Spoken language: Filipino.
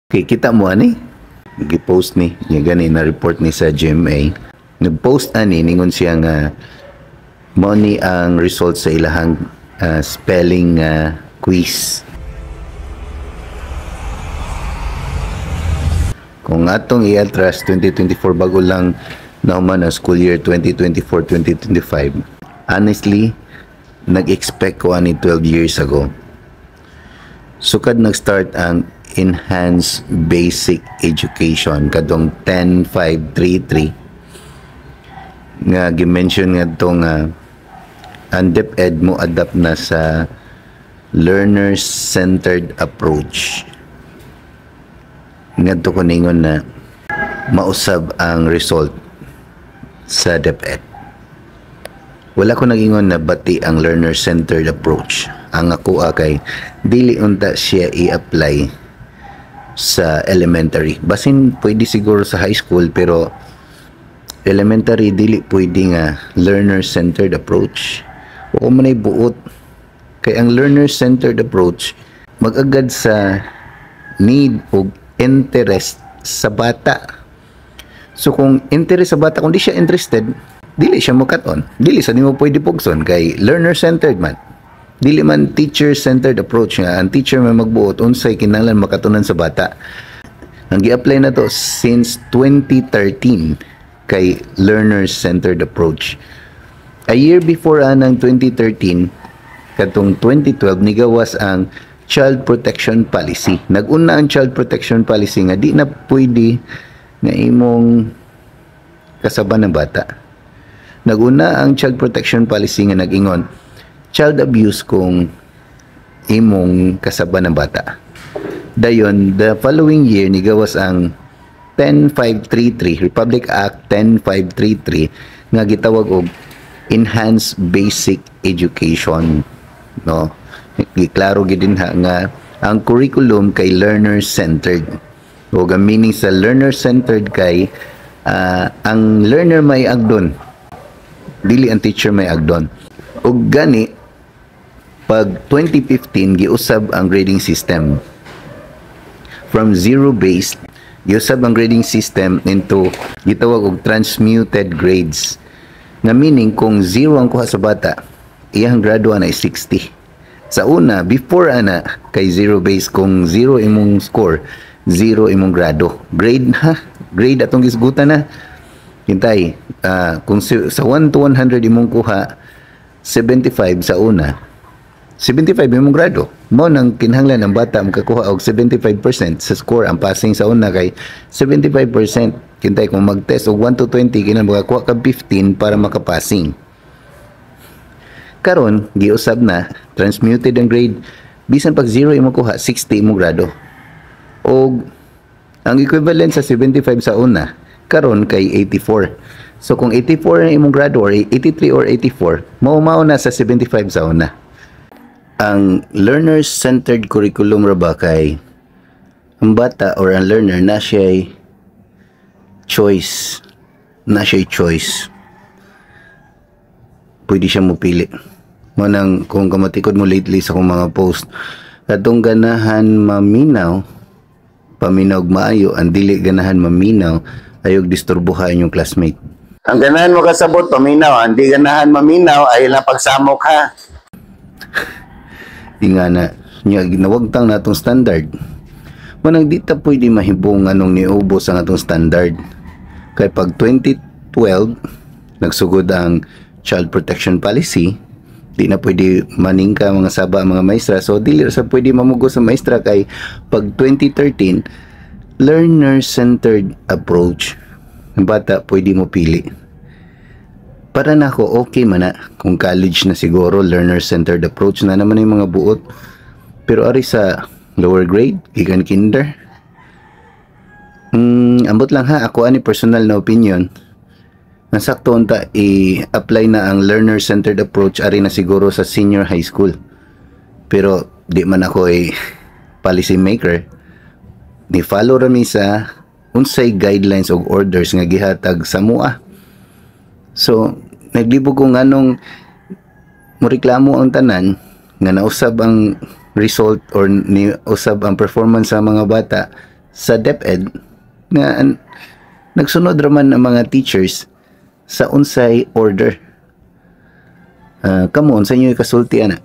Okay, kita mo ani? Gi-post ni, niya gani na report ni sa GMA. Nag-post ani ningon siya nga mao ni ang result sa ilahang spelling quiz. Kung atong i-atras 2024 bago lang naman ang school year 2024-2025, honestly, nag-expect ko ani 12 years ago. Sukad nag-start ang Enhanced Basic Education kadtong 10.533 nga gi-mention nga itong ang DepEd mo adapt na sa learner-centered approach. Ngadto ko ningon na mausab ang result sa DepEd. Wala ko nagingon na bati ang learner-centered approach. Ang ako kay dili unta siya i-apply sa elementary. Basin pwede siguro sa high school, pero elementary dili pwede nga learner-centered approach. O manay buot. Kay ang learner-centered approach mag-agad sa need o interest sa bata. So kung interest sa bata, kung di siya interested, dili siya mukaton. Dili sa nimo pwede pugson kay learner-centered man. Dili man teacher-centered approach nga ang teacher may magbuot unsay kinahanglan makatunan sa bata. Ang gi-apply na to since 2013 kay learner-centered approach. A year before anang 2013, katong 2012 nigawas ang Child Protection Policy. Nag-una ang Child Protection Policy nga di na pwede nga imong kasaba ng bata. Nag-una ang Child Protection Policy nga nag-ingon child abuse kung imong kasaba ng bata. Dayon, the following year nigawas ang 10533 Republic Act 10533 nga gitawag og Enhanced Basic Education, no? Giklaro gid din nga ang curriculum kay learner-centered. O ang meaning sa learner-centered kay ang learner may agdon, dili ang teacher may agdon. O gani pag 2015 giusab ang grading system from zero-based, giusab ang grading system into gitawag og transmuted grades, na meaning kung 0 ang kuha sa bata, iyang grado na ay 60. Sa una, before ana kay zero-based, kung 0 imong score, 0 imong grado. Grade ha, grade atong gisgutan na. Hintay, kung sa 1 to 100 imong kuha 75 sa una, 75 imong grado. Mao nang kinahanglan ang bata makakuha og 75% sa score. Ang passing sa una kay 75%. Kintay kung mag-test og 1 to 20 kinahanglan makakuha ka 15 para makapassing. Karon giusab na transmuted ang grade, bisan pag 0 imong kuha 60 imong grado. Og ang equivalent sa 75 sa una karon kay 84. So kung 84 ang imong grado or 83 or 84, mao na sa 75 sa una. Ang learner-centered curriculum ra ba kay ang bata or ang learner na siya choice. Pwede siya mupili. Manang kung kamatikod mo lately sa akong mga post, katong ganahan maminaw, paminaw maayo, ang dili ganahan maminaw, ayog disturbuhan yung classmate. Ang ganahan mo kasabot, paminaw. Ang di ganahan maminaw, ay lang pagsamok ha. Di nga na, ginawagtang na itong standard. Manang di ta pwede mahibong anong niubos ang atong standard. Kaya pag 2012, nagsugod ang Child Protection Policy, di na pwede maningka mga saba, mga maestra. So, di sa pwede mamugos sa maestra kay pag 2013, learner-centered approach. Ang bata, pwede mo pili. Para na ako, okay man na. Kung college na siguro, learner-centered approach na naman yung mga buot. Pero ari sa lower grade, gikan kinder, ambot lang ha, ako ani personal na opinion. Nasakto unta i-apply na ang learner-centered approach ari na siguro sa senior high school. Pero di man ako policy maker. Ni follow rami sa unsay guidelines o orders nga gihatag sa MUA. So, naglibog ko nganong moreklamo ang tanan nga nausab ang result or ni usab ang performance sa mga bata sa DepEd nga nagsunod raman ang mga teachers sa unsay order. Kamo sa inyo kasulti ana.